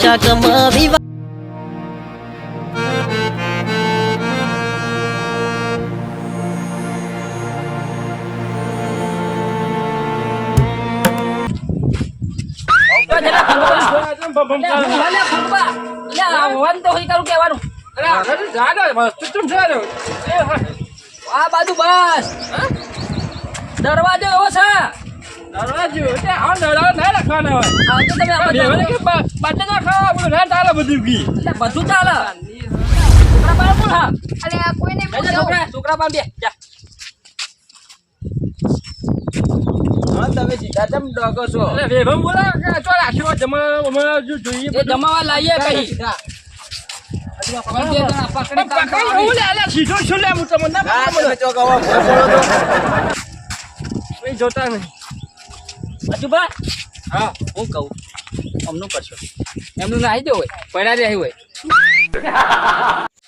પોશાકમાં વિવાહ આ બાજુ બસ દરવાજો એવો છે દરવાજો એટલે આ દરવાજો ના રાખવાનો હોય આ તો તમે આમાં બેવને કે બાટે ના ખાવા આપણું ના ચાલે બધું બી એટલે બધું ચાલે છોકરા પાસે કોણ હા અરે આ કોઈને બેજા છોકરા પાસે બે જા હા તમે સીધા ચમ ડોગો છો એટલે વેભમ બોલા કે ચો રાખ્યો જમા અમે જો જોઈએ એ જમાવા લાવીએ કઈ પકડી હું લે લે સીધો છું લે હું તમને ના હા બોલો તમે ચોક આવો ભોય બોલો તો કોઈ જોતા નહીં અજુબા હા હું કહું અમનું કરશો એમનું નાહી દો હોય પડ્યા રહી હોય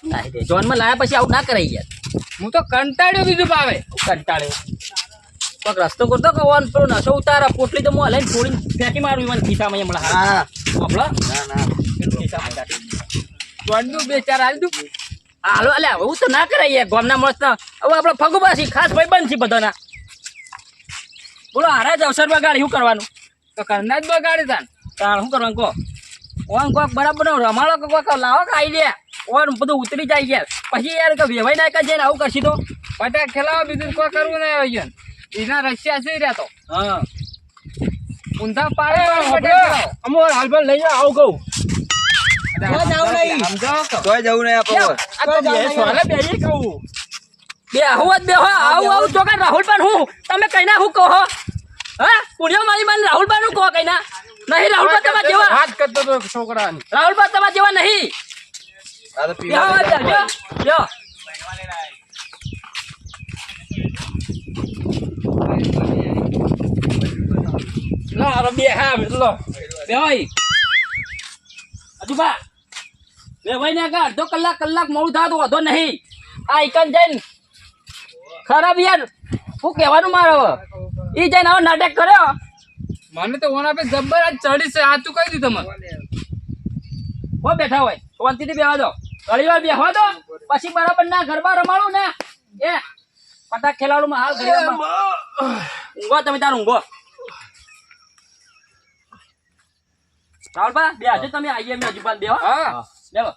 નાહી દે જોનમાં લાયા પછી આવું ના કરાય યાર હું તો કંટાળ્યો બીજું પાવે કંટાળ્યો પગ રસ્તો કરતો કવાન પેલો નશો ઉતારા પોટલી તો હું લઈને છોડીને ફેંકી મારું મને ખીસામાં હમણાં હા આપણો ના ના ખીસામાં કાઢી જોડનું બે ચાર આલ દઉં હાલો અલ્યા એવું તો ના કરાય યાર ગામના મસ્ત હવે આપણે ફગુબાસી ખાસ ભાઈ બંધ છે બધાના બોલો હારા જ અવસરમાં ગાડી શું કરવાનું તો કરના જ બગાડી તાન તાણ શું કરવાનું કહો ઓન કોક બરાબર રમાડો કે કોક લાવો કે આવી દે ઓન બધું ઉતરી જાય યાર પછી યાર કે વેવાઈ ના કરે ને આવું કરશી તો પટાક ખેલાવા બીજું કોઈ કરવું નહીં હોય એના રશિયા છે રહ્યા તો હા ઊંધા પાડે અમોર હાલભાલ લઈ જાવ આવું કહું તોય જવું નહીં આપો આ તો બે સોલે બેહી કહું બે આવું જ બે હો આવું આવું ચોકા રાહુલ પણ હું તમે કઈ ના હું કહો હા પુણ્યો મારી માન રાહુલ પણ હું કહો કઈ ના નહીં રાહુલ પણ તમારા જેવા વાત કરતો તો છોકરાની રાહુલ પણ તમારા જેવા નહીં આ તો બે આવા જ જો જો લો આ બે હા લો બે ભાઈ અજુબા બે ભાઈ ને કા અડધો કલાક મોડું થાય તો વધો નહીં આ ઇકન જઈને ખરાબ યાર શું કહેવાનું મારે હવે ઈ જઈને આવો નાટક કર્યો મને તો ઓના પે જબ્બર આજ ચડી છે સાચું કહી દીધું તમે હો બેઠા હોય શાંતિથી બેવા દો ઘણી વાર બેહવા દો પછી બરાબર ના ગરબા રમાડું ને એ પટાક ખેલાડું હાલ ઊંઘો તમે તાર ઊંઘો રાહુલભા બે આજે તમે આવીએ મેં હજુ બે હા લેવો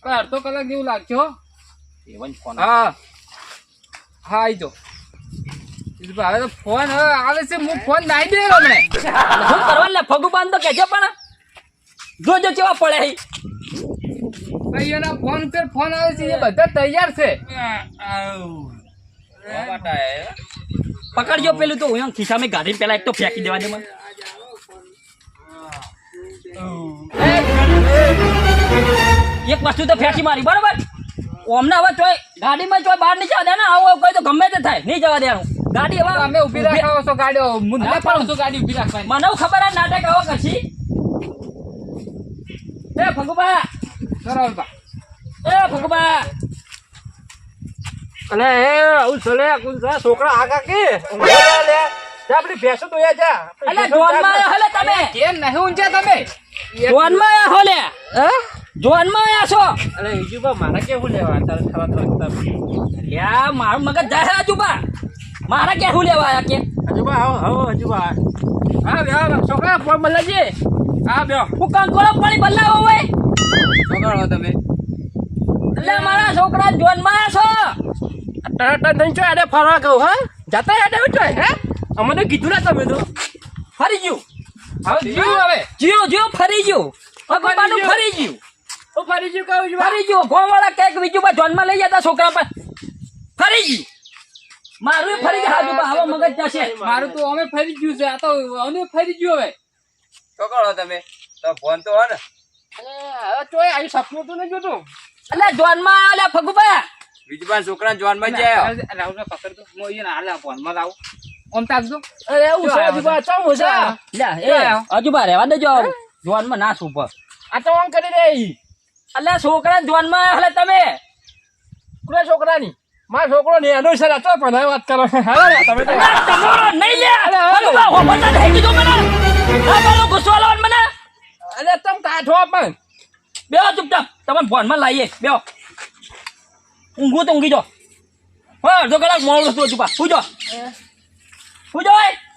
કોઈ અડધો કલાક જેવું લાગશે હો એવન ફોન હા હા આઈ તો હવે તો ફોન હવે આવે છે હું ફોન નાઈ દે હમણે શું કરવા લે ફગુ બાંધ તો કેજો પણ જોજો કેવા પડે હી ભાઈ એના ફોન પર ફોન આવે છે એ બધા તૈયાર છે પકડજો પેલું તો હું ખિસ્સામાં ગાડી પેલા એક તો ફેંકી દેવા દે મને એક વસ્તુ તો ફેંકી મારી બરોબર અમને હવે ચોય ગાડીમાં ચોય બહાર નહીં જવા દે ને આવો કોઈ તો ગમે તે થાય નહીં જવા દેવાનું ગાડી હવે અમે ઊભી રાખાવો છો ગાડીઓ હું ના પાડું છું ગાડી ઊભી રાખવાની મને ખબર આ નાટક આવો કરશી એ ફગુબા બરાબર એ ફગુબા અને એ આવું ચલે કુંજા છોકરા આગા કે લે આપણી ભેંસો તો જા અલે જોનમાં આયા હલે તમે કેમ નહીં ઊંચા તમે જોનમાં આયા હોલે હે જોનમાં આયા છો અરે ઈજુબા મારા કેવું લેવા તારે ખરા લ્યા મારું મગજ જાય છે આજુબા મારા કેવું લેવા આયા કે હજુબા આવો હજુબા હા બે છોકરા ફોન બદલાજે હા બે હું કંકોળો પાણી બદલાવો હોય છોકરાઓ તમે એટલે મારા છોકરા જોનમાં આયા છો તરત નહીં ચો આડે ફરવા કહું હા જતા આડે ઉઠો હે અમને કીધું ના તમે તો ફરી ગયું હવે જીવ હવે જીઓ ફરી ગયું ભગવાનનું ફરી ગયું હું ફરી જીવ કહું છું ફરી ગયું ગોવાળા કઈક બીજું બા જોનમાં લઈ જતા છોકરા પર ફરી ગયું મારું ફરી ગયા આજુબા હવે મગજ જશે મારું તો અમે ફરી ગયું છે આ તો અમે ફરી ગયું હવે છોકરાઓ તમે તો ફોન તો હો ને હવે તોય આ સપનું તો નહીં જોતું એટલે જોનમાં આલે ફગુબા બીજી પાસે છોકરા જોનમાં જ જાય રાહુલ ને પકડ તો હું અહીંયા હાલે ફોનમાં લાવું ઓમ તાકજો અરે એવું છે આજુબા ચમ મજા લ્યા એ આજુબા રહેવા દેજો જોનમાં ના સુપર આ તો ઓમ કરી દે એટલે છોકરા જોનમાં આલે તમે કોના છોકરાની મારો છોકરો ને એનો છે તો પણ વાત કરો હવે તમે તો તમારો નહીં લે ફગુબા હો બતા દે કીધું મને આ બાલો ગુસ્સો લાવન મને અરે તમ આઠો પણ બેહો ચૂપચાપ તમને ફોનમાં લાવીએ બેહો ઊંઘું તો ઊંઘી જો હા અડધો કલાક મોડું છું ચૂપા પૂજો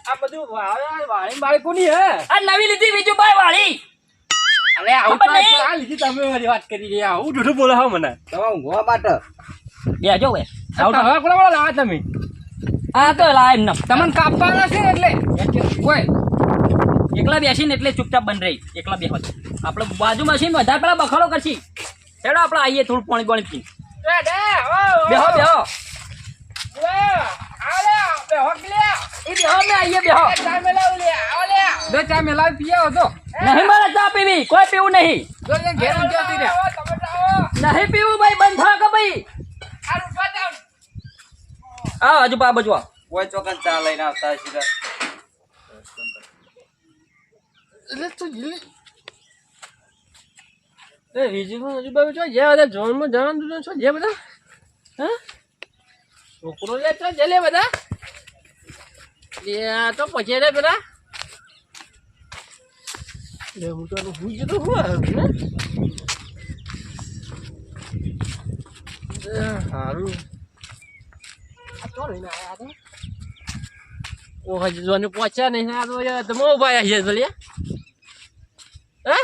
આ બધું વાળી બાળી કોની હે આ નવી લીધી વિજુભાઈ વાળી અરે આવું ખબર નહીં. આ લીધી તમે મારી વાત કરી રહ્યા હું જૂઠું બોલો હા મને તમે ઊંઘવા માટે બેજો બે હવે કોણ લાવા તમે આ તો લાય એમને તમને કાપવાના છે ને એટલે કોઈ એકલા બેસીને એટલે ચૂપચાપ બંધ રહી એકલા બેહો આપણે બાજુમાં છીએ વધારે પેલા બખાડો કરશી હેડો આપણે આવીએ થોડું પાણી પાણી પી બેહો બેહો એ બેહો ને આવીએ બેહો જો ચા મેલાવી પીએ હતો નહીં મારે ચા પીવી કોઈ પીવું નહીં જો ઘેર ઊંચા રહ્યા નહીં પીવું ભાઈ બંધ થા કે ભાઈ આ હજુ પા બજવા કોઈ ચોકન ચા લઈને આવતા સીધા એટલે તું એ વિજયમાં હજુ બાબુ છો જે બધા જોનમાં જવાનું છો જે બધા હા છોકરો લે છો જે લે બધા આ તો પછી રે બધા લે હું તો હું જ તો હું હારું આ તો લઈને આયા તો ઓ હજી જોને પહોંચ્યા નહીં આ તો યાર તમે ઉભા છે ભલે હે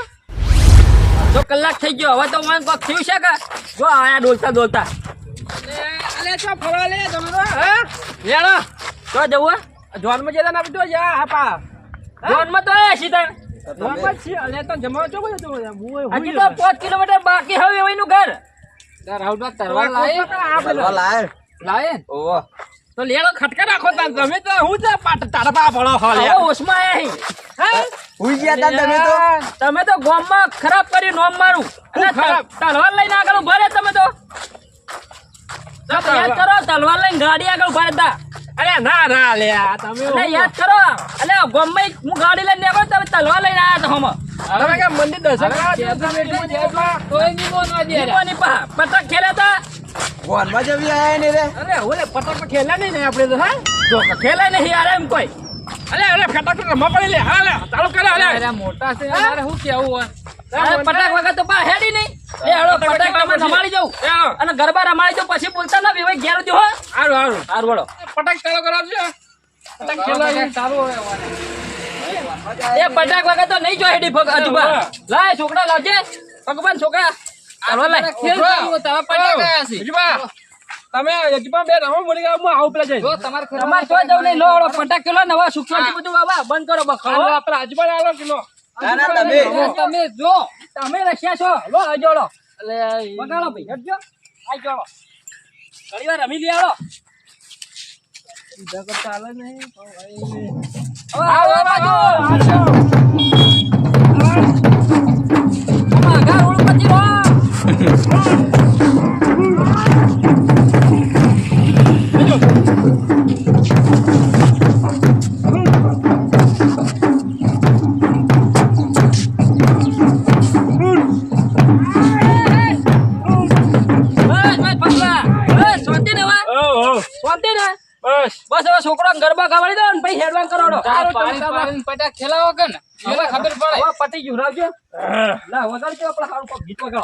જો કલાક થઈ ગયો હવે તો મને કોક થયું છે કે જો આયા ડોલતા ડોલતા અલે ચો ફરવા લે તમે તો હે યાર તો જવું જોનમાં જતા ના તો જા આપા જોનમાં તો આયા સીધા જોનમાં છે અલે તો જમાવ ચો બધું હજી તો 5 કિલોમીટર બાકી હવે એનું ઘર રાઉડા તરવા લાય ફરવા લાય લાય ઓહો તો લેડો ખટકા રાખો તમે તો હું જ તારા પા ભળો હો લે હવે ઓસમાં આયા હી હુઈ ગયા તા તમે તો તમે તો ગામમાં ખરાબ કર્યું નોમ મારું અને ખરાબ? તલવાર લઈને આગળ ઉભા રહ્યા તમે તો યાદ કરો તલવાર લઈને ગાડી આગળ ઉભા રહેતા અરે ના ના લે તમે અને યાદ કરો એટલે ગામમાં હું ગાડી લઈને આવ્યો તમે તલવાર લઈને આવ્યા તો હમ તમે કે મંદિર દર્શન કરવા તોય ની બોલવા દે ની પા પતંગ ખેલ્યા તા ફોનમાં જવી આયા ને રે અરે ઓલે પતંગ ખેલા નહીં ને આપણે તો હા જો ખેલે નહીં યાર એમ કોઈ અલે ફટાક તો રમવા પડી લે હાલે ચાલુ કરે હાલે અરે મોટા છે યાર હું કેવું હોય પટાક વગર તો પા હેડી નહીં એ હળો પટાક તમે રમાડી જાવ અને ગરબા રમાડી જાવ પછી બોલતા ના ભાઈ ઘેર જો હો હારું હારું હાર વળો પતંગ ચાલુ કરાવજો પતંગ ખેલા ચાલુ હોય એ પટાક વગર તો નહીં જો હેડી ભગ અજુબા લાય છોકરા લાવજે ભગવાન છોકરા ચાલો લાય ખેલ ચાલુ તમે પતંગ ગયા છે જીબા તમે યજમાન બે રમો મળી ગયા હું આવું પેલા જઈ જો તમાર તમારે તો જવું નહીં લો હળો પટાક કેલો નવા સુખસાથી બધું બાબા બંધ કરો બખડો આપણા આજુબાજુ આલો કિલો ના ના તમે તમે જો તમે રખ્યા છો લો જોડો એટલે વગાડો ભાઈ હટજો આઈ જોડો ઘણી વાર રમી લી આવો ચાલે નહીં આવો બાજુ આગા રોડ પછી રો બસ હવે છોકરો ગરબા ગાવાડી દો ને પછી હેડવાન કરો પટા ખેલાવો કે ને હવે ખબર પડે હવે પટી ગયું રાવજો લા વગાડજો આપણે સારું કોક ગીત વગાડો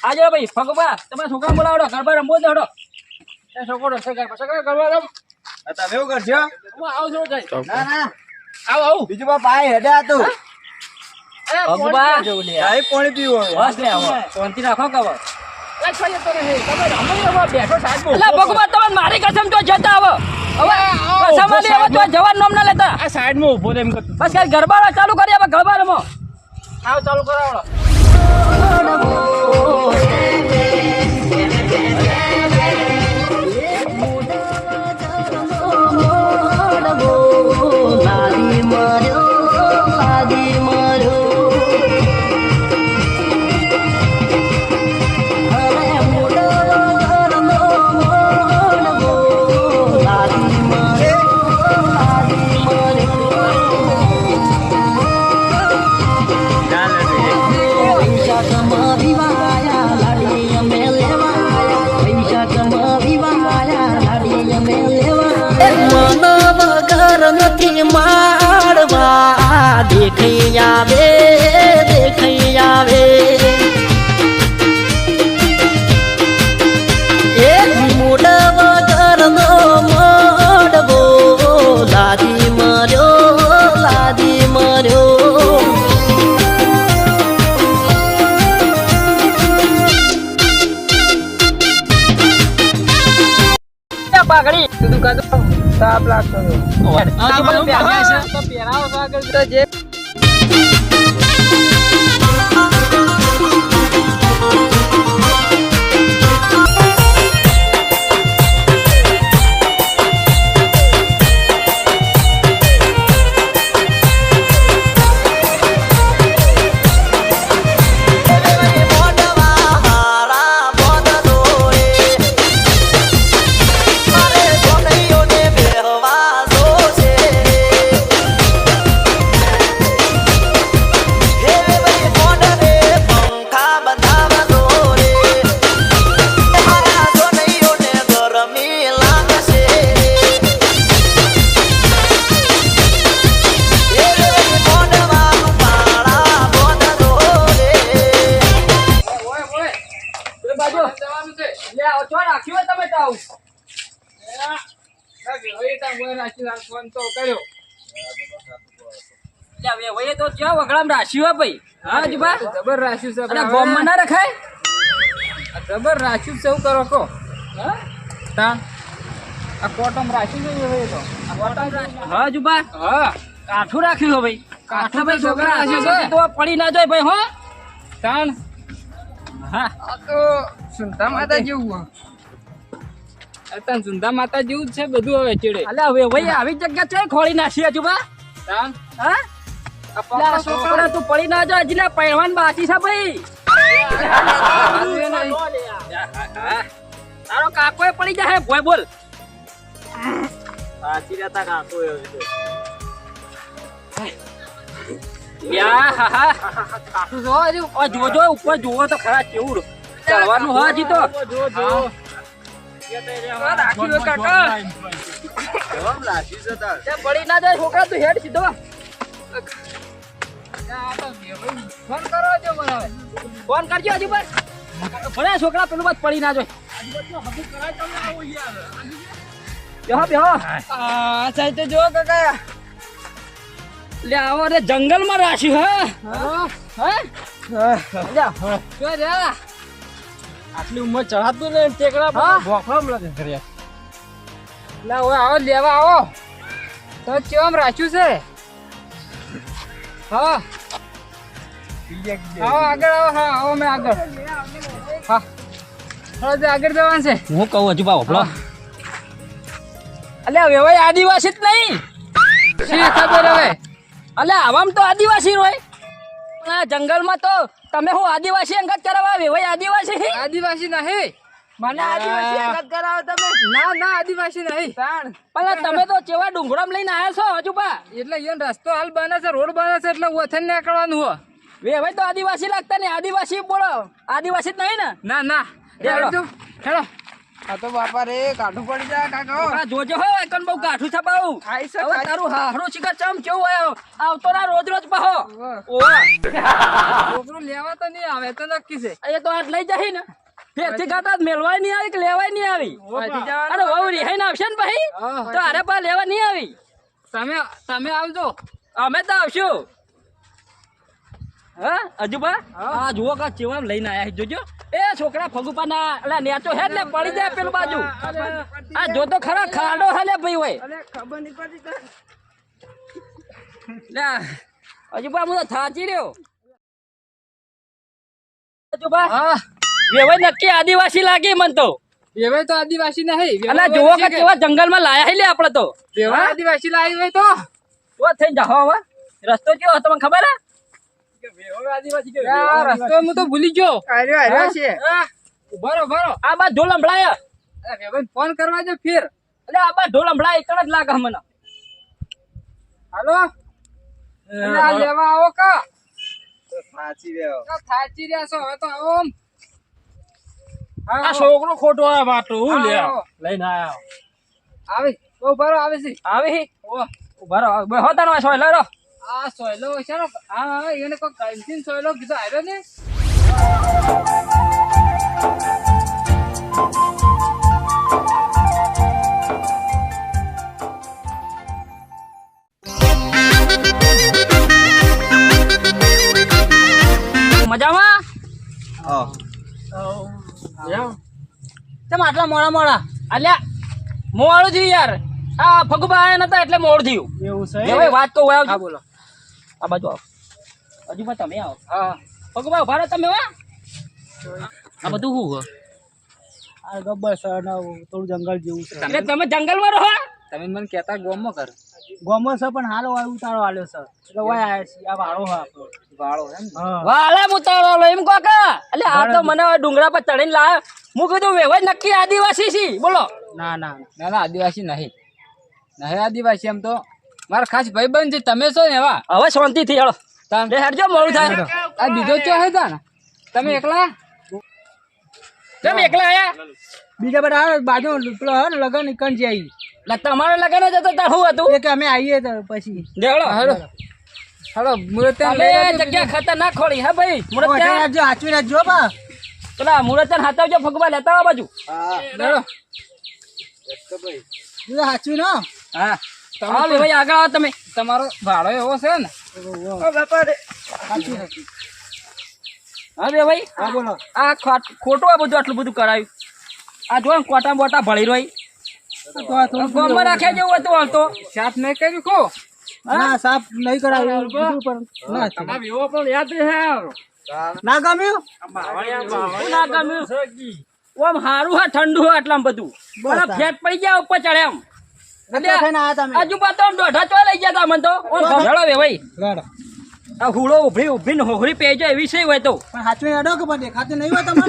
આજે ભાઈ ભગવા તમે છોકરા બોલાવડો ગરબા રમવો દો હડો એ છોકરો છે છોકરો કરવા રમ તમે એવું કરશો હું આવું છું જઈ ના ના આવું બીજું બા પાય હેડ્યા તું ભગવા ચાય પાણી પીવો બસ લે આવો શાંતિ રાખો કવો એ છોય તો નહીં તમે રમો બેઠો સાહેબ એટલે ભગવા તમે મારી કસમ તો જતા આવો હવે કસમ આલી હવે તો જવાન નામ ના લેતા આ સાઈડ માં ઊભો એમ કરતો બસ કાલ ગરબા ચાલુ કરી હવે ગરબા રમો આવ ચાલુ કરાવડો મૂડ વગર નથી મારવા દેખાઈ આવે એક મૂડ વગર નો મોડવો લાદી મર્યો પાઘડી તું કાતો સાપ લાગતો હતો. આ બધું પહેરાય છે. તો પહેરાવો તો આગળ તો જે જબર રાખ્યું છે. અને ગોમમાં ના રખાય. જબર રાખ્યું છે. શું કરો કો તાણ આ કોટમ રાખ્યું છે હવે તો હા જુબા હા કાઠું રાખ્યું હો ભાઈ. કાઠું ભાઈ છોકરા રાખ્યું છે. રાખ્યું તો પડી ના જાય ભાઈ હો. તાણ હા આ તો સુંદા માતા જેવું સુંદા માતા જેવું જ છે બધું હવે ચેડે. અલ્યા હવે ભાઈ આવી જગ્યા છે ખોળી નાખી જુબા. તાણ હા અલ્યા છોકરા તું પડી ના જાય. હજી પહેરવાન બાકી છે ભાઈ. તારો કાકો પડી જાય ભોય બોલ. યા હા હા કાઠું જો હજુ. જોજો ઉપર જોવો તો ખરા કેવું ચડવાનું હોય હજી તો. રાખ્યું હે કાકા. તે પડી ના જાય છોકરા તું હેડ સીધો. ફોન કરો છો મને હવે. ફોન કરજો હજુ પર. ભલે છોકરા પેલું બસ પડી ના જાય. બેહો બેહો. આ સાઈડ જો કાકા લે આવો રે જંગલમાં રાખ્યું હે. જો રે આટલી ઉંમર ચડાતું ને ટેકડા પર ભોખમ લાગે ઘરે. લા ઓય આવો લેવા આવો તો કેમ રાખ્યું છે. હા આવો આગળ આવો. હા આવો મેં આગળ. હા હવે આગળ જવાનું છે. હું કહું હજુ બા હોપલો. અલ્યા વેવાય આદિવાસી જ નહીં. શી ખબર હવે. અલ્યા આવામ તો આદિવાસી હોય. આ જંગલમાં તો તમે હું આદિવાસી અંગત કરાવવા વેવાય આદિવાસી. આદિવાસી નહીં. મને આદિવાસી અંગત કરાવો તમે. ના ના આદિવાસી નહીં. તાણ પણ તમે તો ચેવા ડુંગરામ લઈને આવ્યા છો હજુ બા. એટલે એનો રસ્તો હાલ બને છે, રોડ બને છે એટલે વથન નીકળવાનું હોય. વેવાય તો આદિવાસી લાગતા ને આદિવાસી બોલો. આદિવાસી જ નહીં ને. ના ના હેડો. હેડો. આ તો બાપા રે કાઢું પડી જાય કાકા. આ જોજો હો એકન બહુ ગાઠું છે બાઉ. ખાઈ છે, હવે ખાઈ. તારું હારું શિકાર ચમ કેવું હોય આવતો ના રોજ રોજ પાહો. ઓવા. છોકરું લેવા તો નહીં આવે તો નક્કી છે. એ તો આજ લઈ જાય ને ફેરથી ગાતા મેળવાય નહીં આવી કે લેવાય નહીં આવી. પાછી જવાનું. અરે વહુ રિહાઈ આવશે ને ભાઈ હા, તો અરે પા લેવા નહીં આવી. તમે આવજો. અમે તો આવશું. હા અજુબા આ જુઓ કા ચેવા લઈને આયા છે જોજો. એ છોકરા ફગુપા ના એટલે નેચો હેડ ને પડી જાય પેલું બાજુ. આ જો તો ખરા ખાડો હલે ભાઈ હોય. અરે ખબર નહીં પડતી. લે અજુબા હું તો થાચી રહ્યો. અજુબા હા વેવાય નક્કી આદિવાસી લાગી મન તો. વેવાય તો આદિવાસી નહીં. અને જુઓ કે કેવા જંગલમાં લાયા હે લે આપણે તો. વેવાય આદિવાસી લાવી હોય તો થઈ જાઓ હવે રસ્તો કેવો તમને ખબર હે. આ રસ્તો હું તો ભૂલી ગયો. ઉભા રહો. આ બાદ ઢોલ સંભળાય. વેવાય ફોન કરવા જો ફેર. એટલે આ બાદ ઢોલ સંભળાય એકણ જ લાગે મને. હાલો આ લેવા આવો કા. સાચી રહ્યો. થાચી રહ્યા છો હવે તો આવો. આ છોકરો ખોટો આવે માટું હું લે આવો. લઈને આયો. આવી બહુ બરો આવે છે આવે હી ઉભા રહો બે હોતા નો સોય લઈ રો આ સોયલો છે ને હા એને કોઈ કંઈથી સોયલો કીધો આવ્યો ને મજામાં તેમ આટલા મોડા મોડા અલ્યા મોડું થયું યાર આ ફગુબા આયા નતા એટલે મોડું થયું એવું છે હવે વાત કહું આવજો હા બોલો આ બાજુ આવો હજુ પણ તમે આવો હા ફગુબા ઉભા રહો તમે હો આ બધું શું આ ગબ્બર સર થોડું જંગલ જેવું છે એટલે તમે જંગલમાં રહો તમે મને કહેતા ગોમો કર ગોમો છે પણ હાલો ઉતારો આલ્યો સર એટલે વાય આયા છે આ વાળો હા આપણો વાળો એમ હા વાલે મુતાળો લો એમ કોકા એટલે આ તો મને હવે ડુંગરા પર ચડીને લાવ્યો હું કીધું વેવાય નક્કી આદિવાસી છી બોલો ના ના ના ના આદિવાસી નહીં નહીં આદિવાસી એમ તો મારા ખાસ ભાઈબંધ છે તમે છો ને એવા હવે શાંતિથી હેળો તમે હેડજો મોડું થાય આ બીજો ચો હે તા ને તમે એકલા તમે એકલા આયા બીજા બધા બાજુ પેલો હે ને લગન નીકળ જાય એટલે તમારે લગન જ હતો તાર શું હતું એ કે અમે આવીએ તો પછી હેડો હેડો હેડો મુરત તમે જગ્યા ખતરનાક ખોળી હે ભાઈ મુરત રાખજો આચવી રાખજો બા પેલા મુરત હાથવજો ફગવા લેતા આવો બાજુ હેડો સાચું ને હા હાલ ભાઈ આગળ આવો તમે તમારો ભાડો એવો છે ને હા બે ભાઈ હા બોલો આ ખોટું આ બધું આટલું બધું કરાયું આ જો કોટા બોટા ભળી રહી ગોમમાં રાખ્યા જેવું હતું હાલ તો સાફ નહીં કર્યું કો ના સાફ નહીં કરાવ્યું ના તમારે એવો પણ યાદ છે ના ગમ્યું ના ગમ્યું ઓમ હારું હા ઠંડુ હા આટલામાં બધું બરા ફેટ પડી ગયા ઉપર ચડે એમ હજુ પાછો આમ દોઢા ચો લઈ ગયા તા મને તો ઓમ ઘડો બે ભાઈ આ હુડો ઉભરી ઉભરી હોહરી પેજો એવી છે હોય તો પણ હાચવે અડો કે પણ દેખાતું નહીં હોય તમને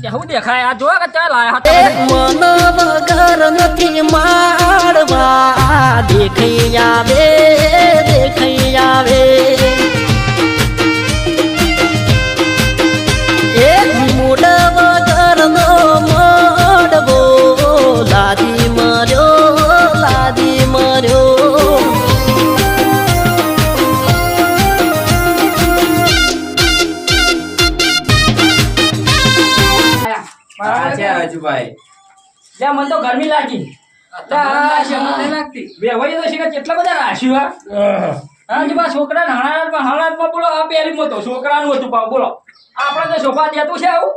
શું દેખાય આ જો કે ચાલ આયા એ મન વગર નથી મારવા દેખાઈ આવે એ મૂડ વગર નો મોડવો લાદી મર્યો લે મને તો ગરમી લાગી વેવાઈ તો શીખર કેટલા બધા રાશ્યું હા જે બા છોકરા હાણામાં બોલો આ પહેલી મોતો છોકરાનું હતું પાવ બોલો આપણે તો સોફા દેતું છે આવું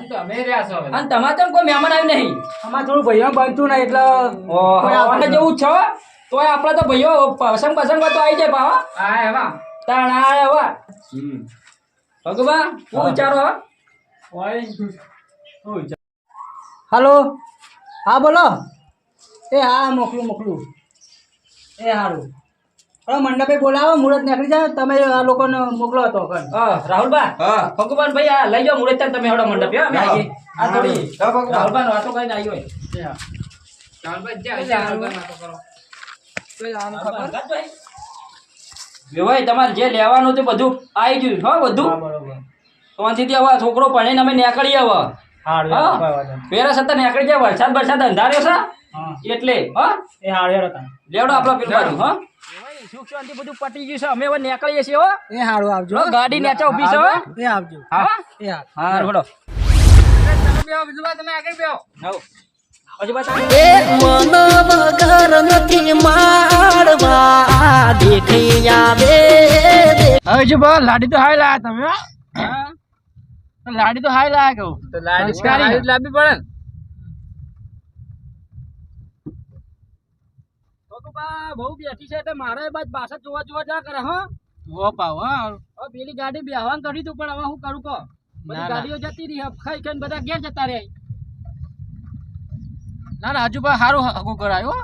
તમે રહ્યા છો અને તમારે તો કોઈ મહેમાન આવ્યું નહીં અમારે થોડું ભાઈઓ બનતું નહીં એટલે આપણે જેવું છે તોય આપડે તો ભાઈઓ પસંદ તો આવી જાય પાવા હા એવા તાણ આ એવા ભગવા શું વિચારો હાલો હા બોલો એ હા મોકલું એ હારું હવે મંડપે બોલાવો મુહૂર્ત નીકળી જાય તમે આ લોકોને મોકલો તો રાહુલબા ભગવાન ભાઈ આ લઈ જાઓ મુરત તમે હડો મંડપ અમે આવીએ આ થોડી રાહુલબા વાતો કઈને આવી હોય ભાઈ તમારે જે લેવાનું તે બધું આવી ગયું હો બધું શાંતિથી હવે છોકરો ભણીને અમે નીકળીએ હવે પેરા સત્તા નીકળી જાય વરસાદ અંધાર્યો છે એટલે લેવડો આપણો પેલું બાજુ હા સુખ શાંતિ બધું પટી ગયું છે અમે હવે નીકળીએ છીએ હો એ હારું આવજો ગાડી નેચા ઉભી છે એ આવજો હા એ હારું હા બોલો તમે આગળ બેહો એ મન વગર નથી મારવા દેખાઈ આવે હવે જો બા લાડી તો હાઈ લાયા તમે લાડી તો હાઈ લાયા કહું તો લાડી લાવવી પડે ને બહુ બેઠી છે એટલે મારે બાદ પાછા જોવા જા કરે હા ઓ પાવ હા હવે પેલી ગાડી બેહવાન કરી તું પણ હવે હું કરું કહો બધી ગાડીઓ જતી રહી ખાઈ ખાઈને બધા ઘેર જતા રહે ના હજુ બા સારું હગું કરાયો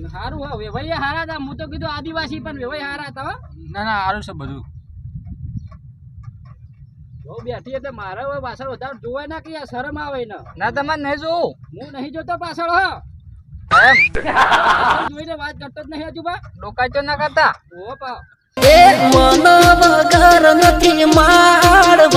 સારું હા વેવાઈ હારા હતા હું તો કીધું આદિવાસી પણ વેવાઈ હારા હતા ના સારું છે બધું બહુ બેઠી એટલે મારે હવે પાછળ વધારે જોવાય ના કે શરમ આવે ને ના તમારે નહીં જોવું હું નહીં જોતો પાછળ હા જોઈને વાત કરતો જ નહીં હજુ બા ડોકાઈ તો ના કરતા ઓ પા એ મન વગર નથી મારવા